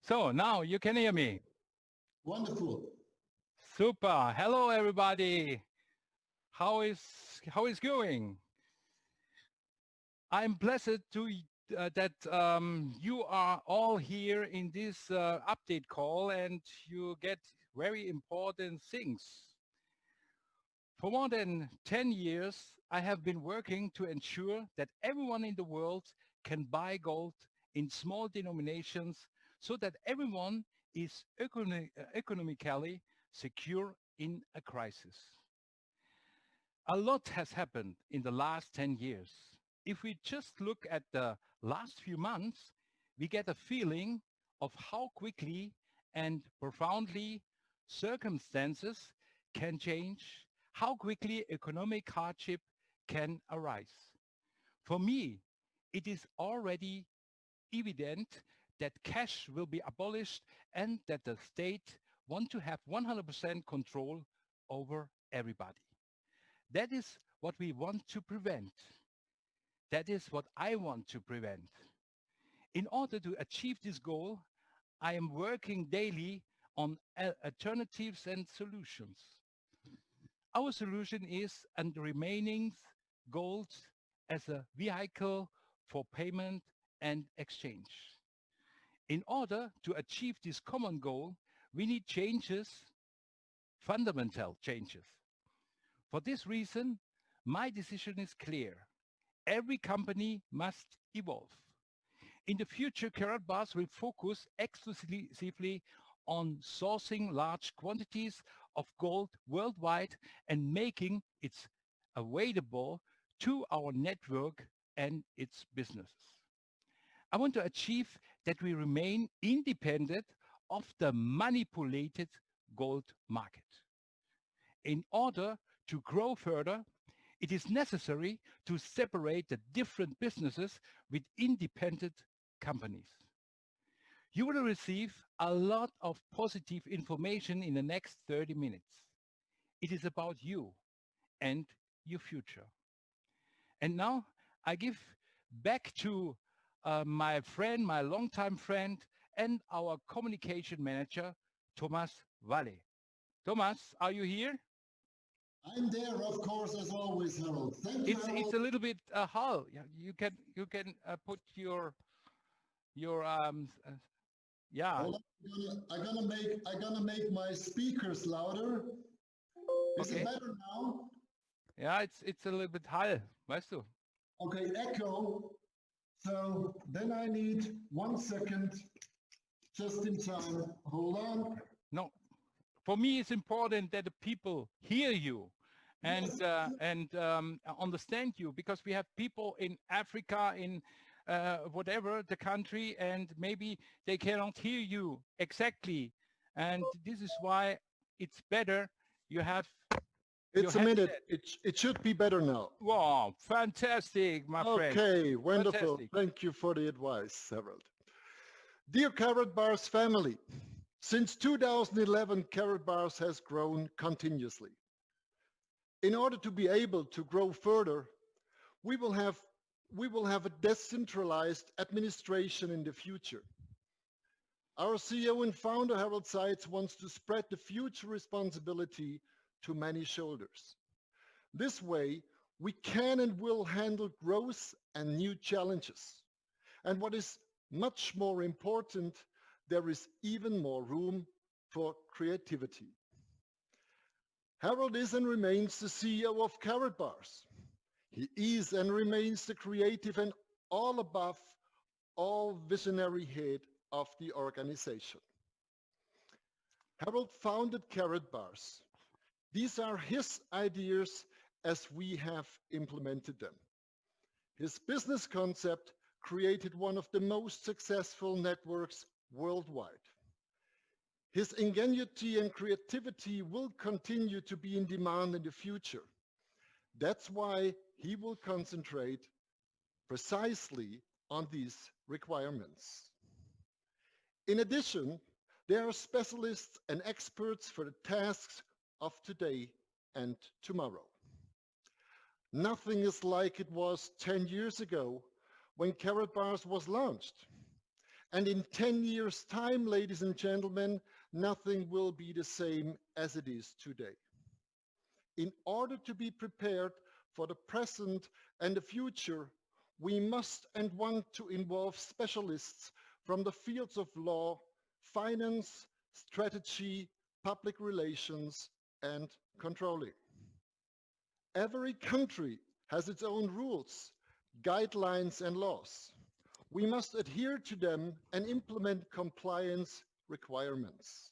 So now you can hear me. Wonderful. Super. Hello, everybody. How is how is going? I'm blessed that you are all here in this update call, and you get very important things. For more than 10 years, I have been working to ensure that everyone in the world can buy gold in small denominations so that everyone is economically secure in a crisis. A lot has happened in the last 10 years. If we just look at the last few months, we get a feeling of how quickly and profoundly circumstances can change, how quickly economic hardship can arise. For me, it is already evident that cash will be abolished and that the state want to have 100% control over everybody. That is what we want to prevent. That is what I want to prevent. In order to achieve this goal, I am working daily on alternatives and solutions. Our solution is and remaining gold as a vehicle for payment and exchange. In order to achieve this common goal, we need changes, fundamental changes. For this reason, my decision is clear. Every company must evolve. In the future, Karatbars will focus exclusively on sourcing large quantities of gold worldwide and making it available to our network and its businesses. I want to achieve that we remain independent of the manipulated gold market. In order to grow further, it is necessary to separate the different businesses with independent companies. You will receive a lot of positive information in the next 30 minutes. It is about you and your future. And now I give back to my friend, my longtime friend, and our communication manager, Thomas Walle. Thomas, are you here? I'm there, of course, as always, Harold. Thank you, It's Harold. a little bit hard. Yeah, you can put your yeah. Hold on. I'm gonna make my speakers louder. Is it Okay. better now? Yeah, it's a little bit high, weißt du? Okay, echo. So then I need 1 second, just in time. Hold on. No, for me it's important that the people hear you and Yes. understand you, because we have people in Africa, in whatever the country, and maybe they cannot hear you exactly. And this is why it's better you have your It's a minute. headset. It should be better now. Wow, fantastic, my friend. Okay, wonderful. Fantastic. Thank you for the advice, Harold. Dear Carrot Bars family, since 2011, Carrot Bars has grown continuously. In order to be able to grow further, we will have a decentralized administration in the future. Our CEO and founder, Harold Seitz, wants to spread the future responsibility to many shoulders. This way, we can and will handle growth and new challenges. And what is much more important, there is even more room for creativity. Harold is and remains the CEO of Carrot Bars. He is and remains the creative and all above all visionary head of the organization. Harold founded Carrot Bars. These are his ideas as we have implemented them. His business concept created one of the most successful networks worldwide. His ingenuity and creativity will continue to be in demand in the future. That's why he will concentrate precisely on these requirements. In addition, there are specialists and experts for the tasks of today and tomorrow. Nothing is like it was 10 years ago when Carrot Bars was launched. And in 10 years' time, ladies and gentlemen, nothing will be the same as it is today. In order to be prepared for the present and the future, we must and want to involve specialists from the fields of law, finance, strategy, public relations, and controlling. Every country has its own rules, guidelines, and laws. We must adhere to them and implement compliance requirements.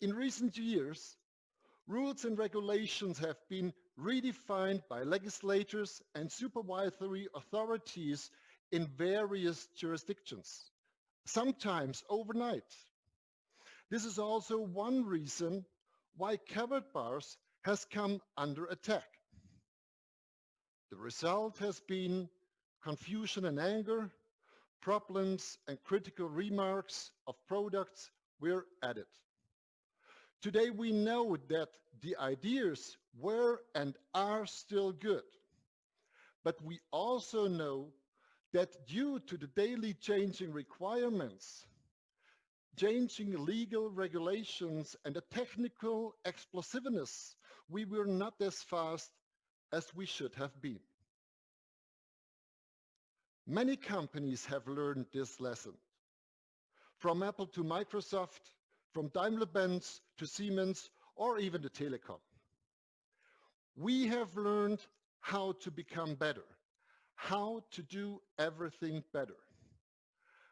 In recent years, rules and regulations have been redefined by legislators and supervisory authorities in various jurisdictions, sometimes overnight. This is also one reason why carrot bars has come under attack. The result has been confusion and anger, problems and critical remarks of products were added. Today we know that the ideas were and are still good, but we also know that due to the daily changing requirements, changing legal regulations and the technical explosiveness, we were not as fast as we should have been. Many companies have learned this lesson. From Apple to Microsoft, from Daimler-Benz to Siemens, or even the telecom. We have learned how to become better, how to do everything better,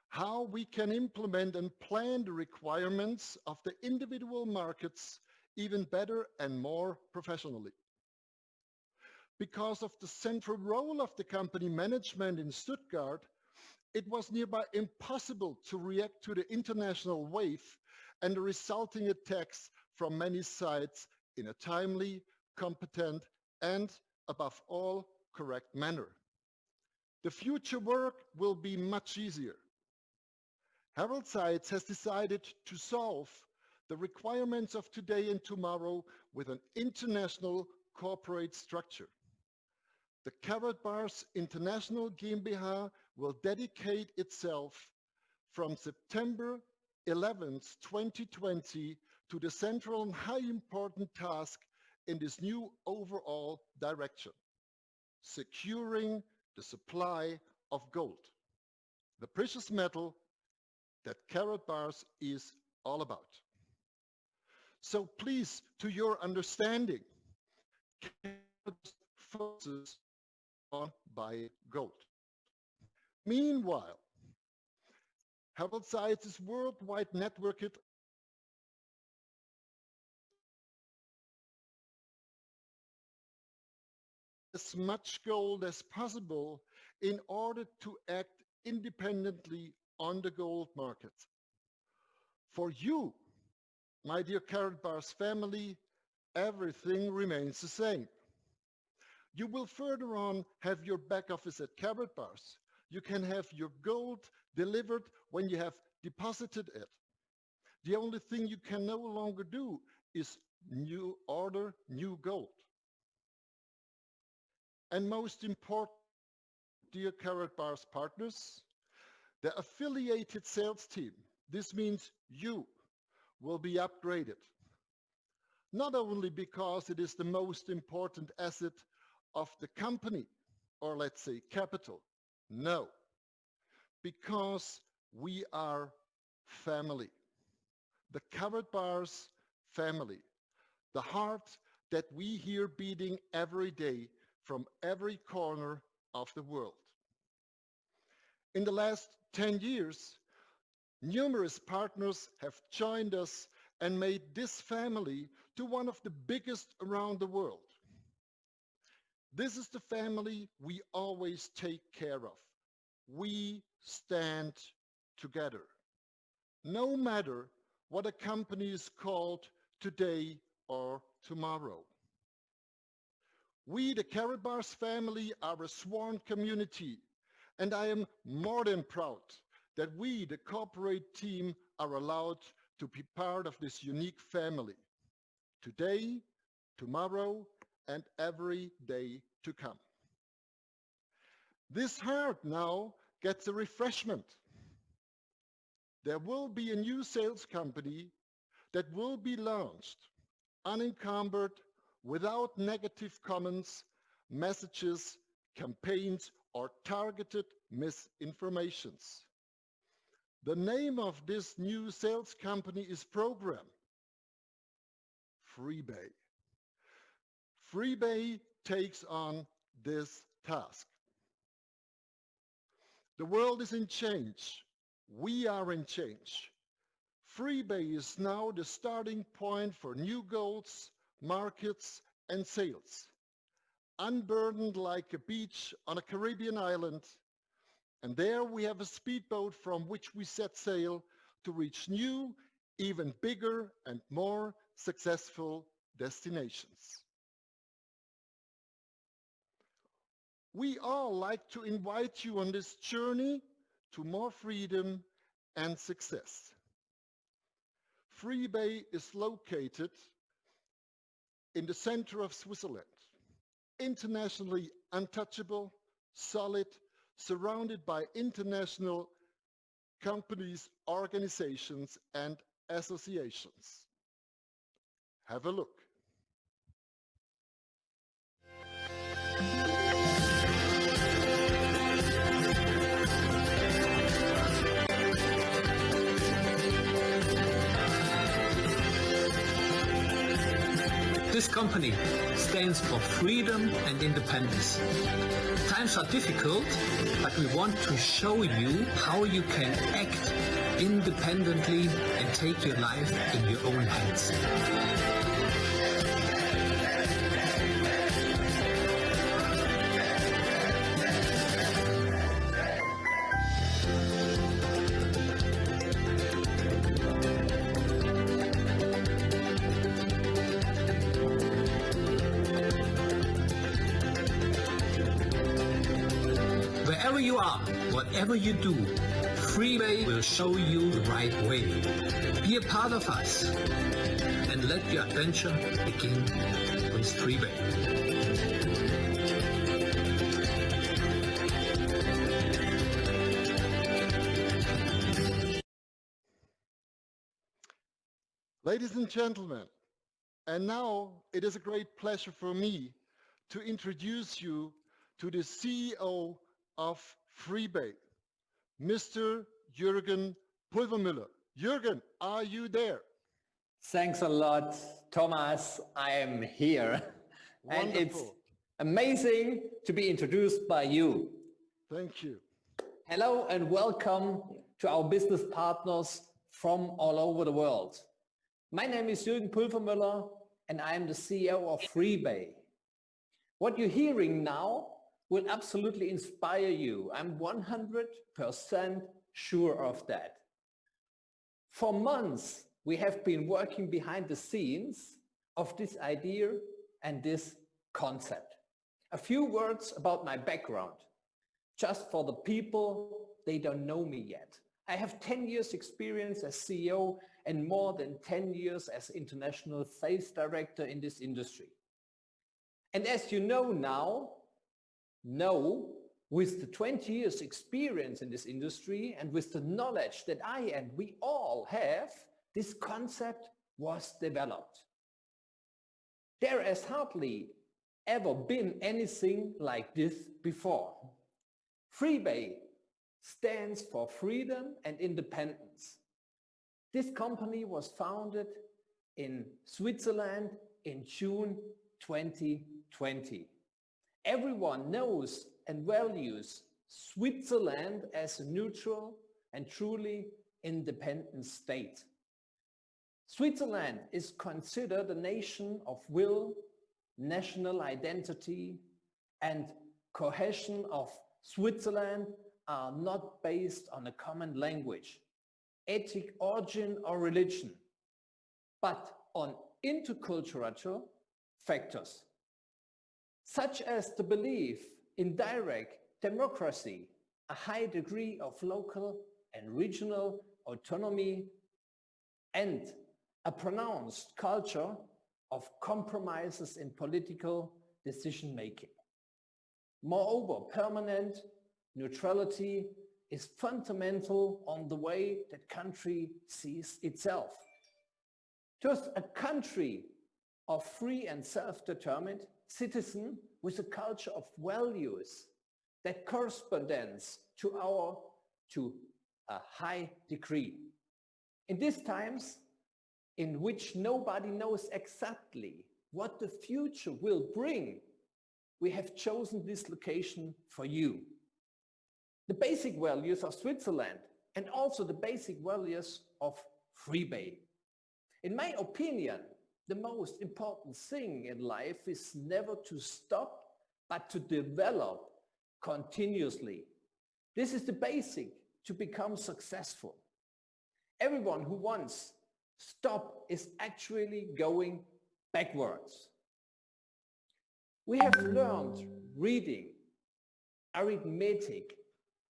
how we can implement and plan the requirements of the individual markets even better and more professionally. Because of the central role of the company management in Stuttgart, it was nearby impossible to react to the international wave and the resulting attacks from many sides in a timely, competent, and above all, correct manner. The future work will be much easier. Harold Seitz has decided to solve the requirements of today and tomorrow with an international corporate structure. The Carrot Bars International GmbH will dedicate itself from September 11th, 2020 to the central and high important task in this new overall direction, securing the supply of gold, the precious metal that Carrot Bars is all about. So please, to your understanding, Carrot focuses on buying gold. Meanwhile, Harold Seitz's worldwide network as much gold as possible in order to act independently on the gold market. For you, my dear Carrot Bars family, everything remains the same. You will further on have your back office at Carrot Bars. You can have your gold delivered when you have deposited it. The only thing you can no longer do is order new gold. And most important, dear Carrot Bars partners, the affiliated sales team, this means you, will be upgraded. Not only because it is the most important asset of the company, or let's say capital, no, because we are family. The Carrot Bars family, the heart that we hear beating every day from every corner of the world. In the last 10 years, numerous partners have joined us and made this family to one of the biggest around the world. This is the family we always take care of. We stand together. No matter what a company is called today or tomorrow. We, the Carrot Bars family, are a sworn community, and I am more than proud that we, the corporate team, are allowed to be part of this unique family. Today, tomorrow, and every day to come. This heart now gets a refreshment. there will be a new sales company that will be launched, unencumbered, without negative comments, messages, campaigns, or targeted misinformations. The name of this new sales company is Program Freebay. Freebay takes on this task. The world is in change. We are in change. Freebay is now the starting point for new goals, markets, and sales. Unburdened like a beach on a Caribbean island, and there we have a speedboat from which we set sail to reach new, even bigger and more successful destinations. We all like to invite you on this journey to more freedom and success. Freebay is located in the center of Switzerland, internationally untouchable, solid, surrounded by international companies, organizations, and associations. Have a look. This company stands for freedom and independence. Times are difficult, but we want to show you how you can act independently and take your life in your own hands. Wherever you are, whatever you do, Freebay will show you the right way. Be a part of us and let your adventure begin with Freebay. Ladies and gentlemen, and now it is a great pleasure for me to introduce you to the CEO of Freebay, Mr. Jurgen Pulvermiller. Jurgen, are you there? Thanks a lot, Thomas. I am here. And it's Wonderful. amazing to be introduced by you. Thank you. Hello and welcome to our business partners from all over the world. My name is Jurgen Pulvermiller and I am the CEO of Freebay. What you're hearing now will absolutely inspire you. I'm 100% sure of that. For months, we have been working behind the scenes of this idea and this concept. A few words about my background, just for the people, they don't know me yet. I have 10 years experience as CEO and more than 10 years as international sales director in this industry. And as you know now, with the 20 years experience in this industry and with the knowledge that I and we all have, this concept was developed. There has hardly ever been anything like this before. Freebay stands for freedom and independence. This company was founded in Switzerland in June 2020. Everyone knows and values Switzerland as a neutral and truly independent state. Switzerland is considered a nation of will, national identity, and cohesion of Switzerland are not based on a common language, ethnic origin or religion, but on intercultural factors, such as the belief in direct democracy, a high degree of local and regional autonomy, and a pronounced culture of compromises in political decision-making. Moreover, permanent neutrality is fundamental on the way that country sees itself. Just a country of free and self-determined citizen with a culture of values that corresponds to a high degree. In these times in which nobody knows exactly what the future will bring, we have chosen this location for you. The basic values of Switzerland and also the basic values of Freebay. In my opinion, the most important thing in life is never to stop, but to develop continuously. This is the basic to become successful. Everyone who wants stop is actually going backwards. We have learned reading, arithmetic,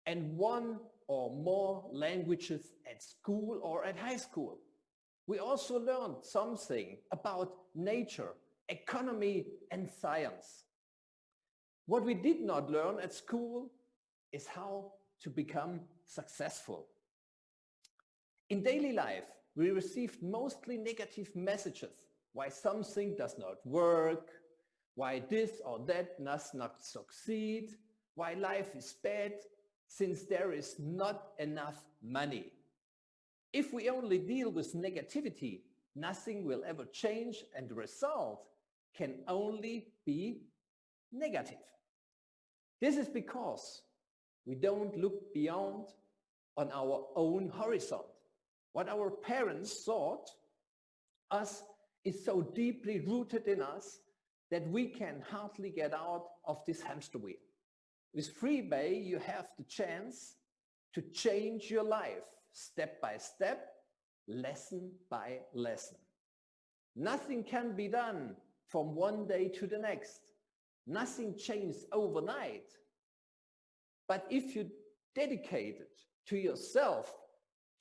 and one or more languages at school or at high school. We also learned something about nature, economy, and science. What we did not learn at school is how to become successful. In daily life, we received mostly negative messages, why something does not work, why this or that does not succeed, why life is bad, since there is not enough money. If we only deal with negativity, nothing will ever change and the result can only be negative. This is because we don't look beyond on our own horizon. What our parents taught us is so deeply rooted in us that we can hardly get out of this hamster wheel. With Freebay, you have the chance to change your life step by step, lesson by lesson. Nothing can be done from one day to the next. Nothing changes overnight. But if you dedicate it to yourself,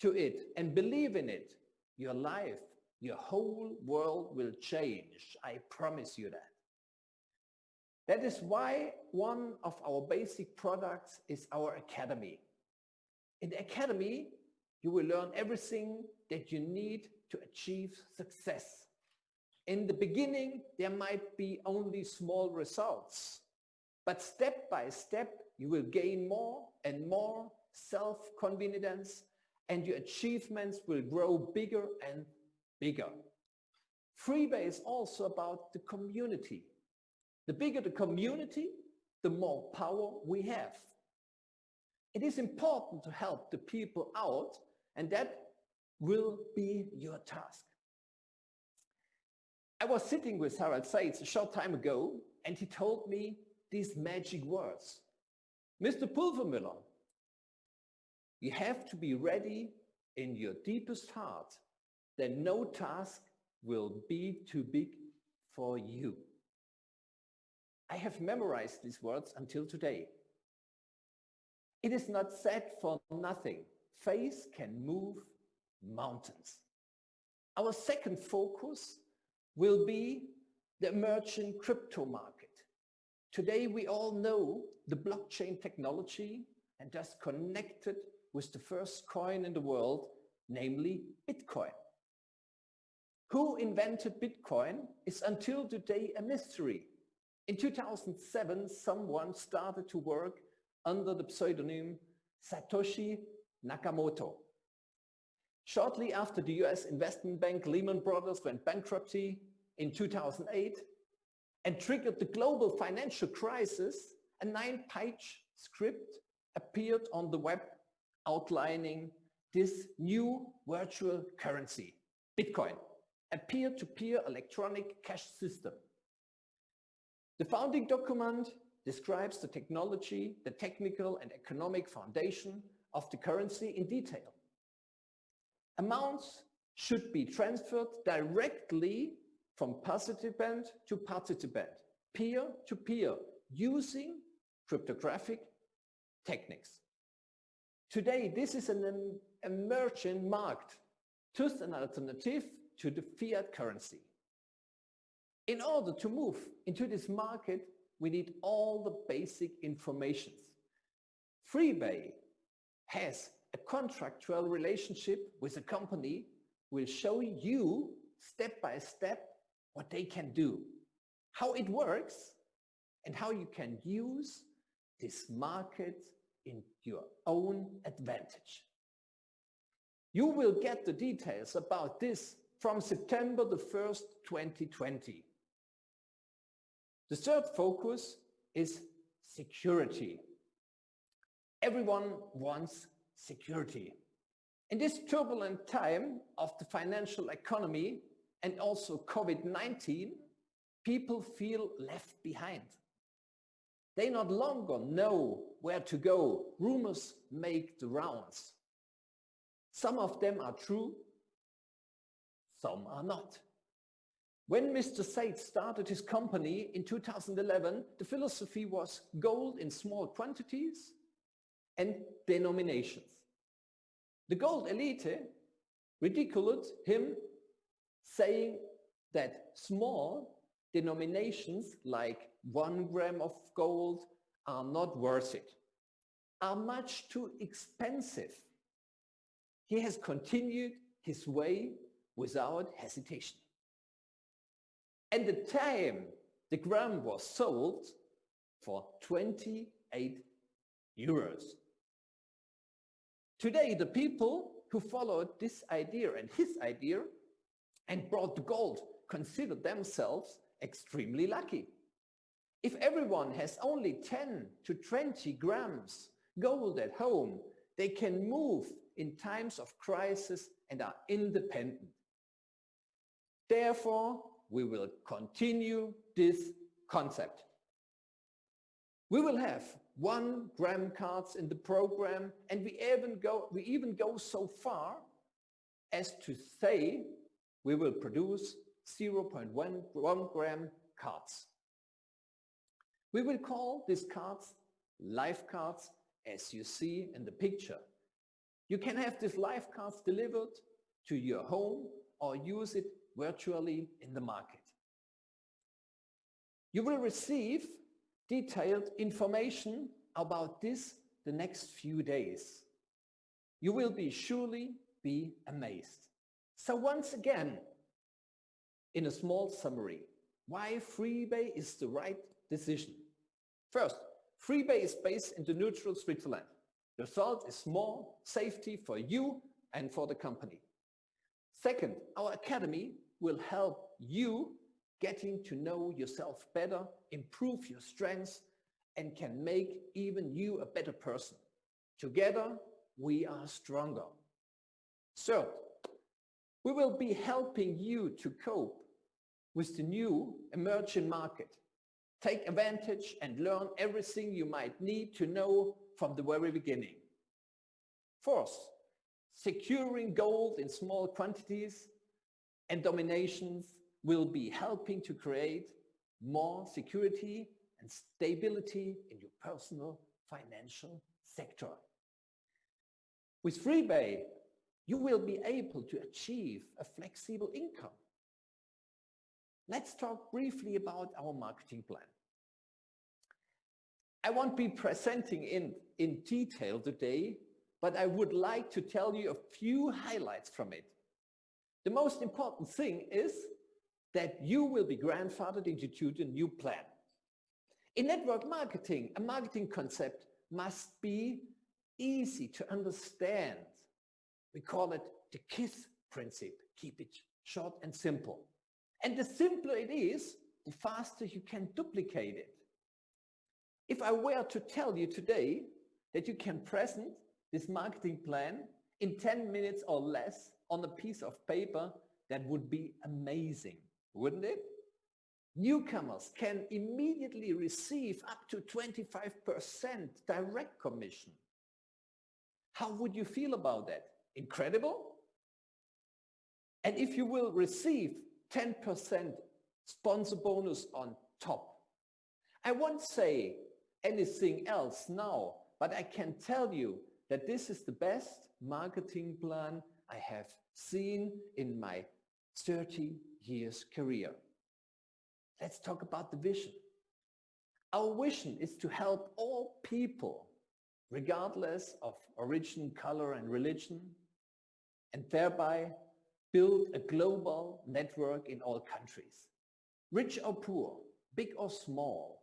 to it, and believe in it, your life, your whole world will change. I promise you that. That is why one of our basic products is our academy. In the academy, you will learn everything that you need to achieve success. In the beginning, there might be only small results, but step by step, you will gain more and more self-confidence, and your achievements will grow bigger and bigger. Freebay is also about the community. The bigger the community, the more power we have. It is important to help the people out, and that will be your task. I was sitting with Harald Seitz a short time ago, and he told me these magic words. Mr. Pulvermiller, you have to be ready in your deepest heart that no task will be too big for you. I have memorized these words until today. It is not said for nothing. Faith can move mountains. Our second focus will be the emerging crypto market. Today we all know the blockchain technology and thus connected with the first coin in the world, namely Bitcoin. Who invented Bitcoin is until today a mystery. In 2007, someone started to work under the pseudonym Satoshi Nakamoto. Shortly after the US investment bank Lehman Brothers went bankruptcy in 2008 and triggered the global financial crisis, a 9-page script appeared on the web outlining this new virtual currency, Bitcoin, a peer-to-peer electronic cash system. The founding document describes the technology, the technical and economic foundation of the currency in detail. Amounts should be transferred directly from participant to participant, peer to peer, using cryptographic techniques. Today, this is an emerging market, just an alternative to the fiat currency. In order to move into this market, we need all the basic informations. Freebay has a contractual relationship with a company will show you step by step what they can do, how it works, and how you can use this market in your own advantage. You will get the details about this from September the 1st, 2020. The third focus is security. Everyone wants security. In this turbulent time of the financial economy and also COVID-19, people feel left behind. They no longer know where to go. Rumors make the rounds. Some of them are true, some are not. When Mr. Sate started his company in 2011, the philosophy was gold in small quantities and denominations. The gold elite ridiculed him, saying that small denominations like 1 gram of gold are not worth it, are much too expensive. He has continued his way without hesitation. At the time, the gram was sold for 28 euros. Today, the people who followed this idea and his idea and brought the gold consider themselves extremely lucky. If everyone has only 10 to 20 grams gold at home, they can move in times of crisis and are independent. Therefore, we will continue this concept. We will have 1 gram cards in the program, and we even go so far as to say we will produce 0.1 gram cards. We will call these cards life cards, as you see in the picture. You can have these life cards delivered to your home or use it virtually in the market. You will receive detailed information about this the next few days. You will surely be amazed. So once again, in a small summary, why Freebay is the right decision. First, Freebay is based in the neutral Switzerland. The result is more safety for you and for the company. Second, our academy will help you getting to know yourself better, improve your strengths, and can make even you a better person. Together, we are stronger. Third, we will be helping you to cope with the new emerging market. Take advantage and learn everything you might need to know from the very beginning. Fourth, securing gold in small quantities and dominations will be helping to create more security and stability in your personal financial sector. With Freebay, you will be able to achieve a flexible income. Let's talk briefly about our marketing plan. I won't be presenting in detail today, but I would like to tell you a few highlights from it. The most important thing is that you will be grandfathered into the new plan. In network marketing, a marketing concept must be easy to understand. We call it the KISS principle. Keep it short and simple. And the simpler it is, the faster you can duplicate it. If I were to tell you today that you can present this marketing plan in 10 minutes or less on a piece of paper, that would be amazing, wouldn't it? Newcomers can immediately receive up to 25% direct commission. How would you feel about that? Incredible? And if you will receive 10% sponsor bonus on top. I won't say anything else now, but I can tell you that this is the best marketing plan I have seen in my 30 years career. Let's talk about the vision. Our vision is to help all people regardless of origin, color, and religion, and thereby build a global network in all countries. Rich or poor, big or small,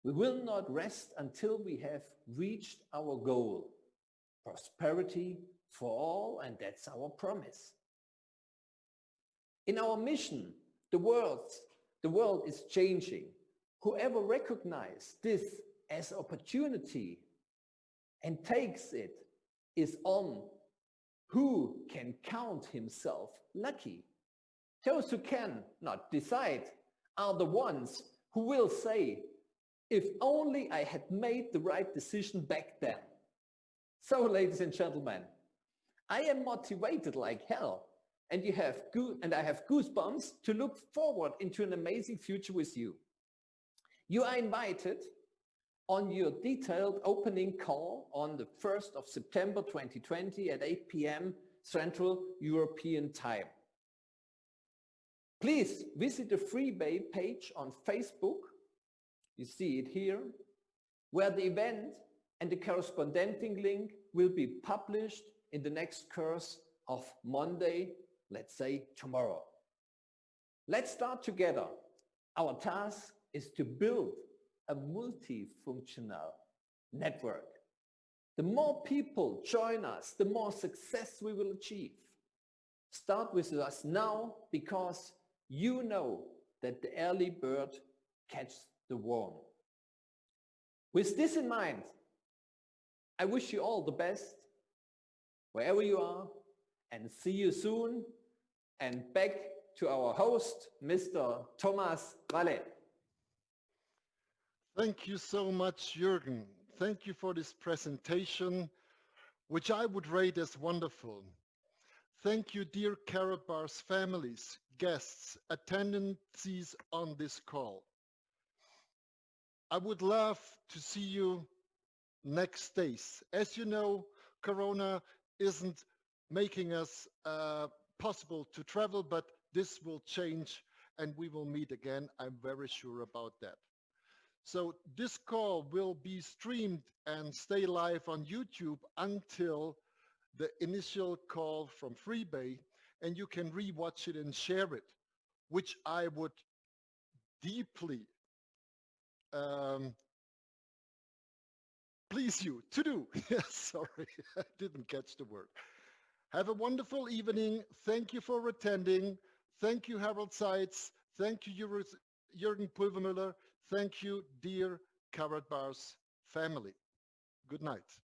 we will not rest until we have reached our goal. Prosperity for all, and that's our promise. In our mission, the world is changing. Whoever recognizes this as opportunity and takes it is on who can count himself lucky. Those who cannot decide are the ones who will say, if only I had made the right decision back then. So, ladies and gentlemen, I am motivated like hell, and I have goosebumps to look forward into an amazing future with you. You are invited on your detailed opening call on the 1st of September 2020 at 8 p.m. Central European Time. Please visit the Freebay page on Facebook, you see it here, where the event and the corresponding link will be published in the next course of Monday, let's say tomorrow. Let's start together. Our task is to build a multifunctional network. The more people join us, the more success we will achieve. Start with us now, because you know that the early bird catches the worm. With this in mind, I wish you all the best wherever you are, and see you soon. And back to our host, Mr. Thomas Walle. Thank you so much, Jurgen. Thank you for this presentation, which I would rate as wonderful. Thank you, dear Carrot Bars families, guests, attendances on this call. I would love to see you next days. As you know, Corona isn't making us possible to travel, but this will change and we will meet again. I'm very sure about that. So this call will be streamed and stay live on YouTube until the initial call from Freebay, and you can rewatch it and share it, which I would deeply please you to do. Sorry, I didn't catch the word. Have a wonderful evening. Thank you for attending. Thank you, Harold Seitz. Thank you, Jurgen Pulvermiller. Thank you, dear Carrot Bars family. Good night.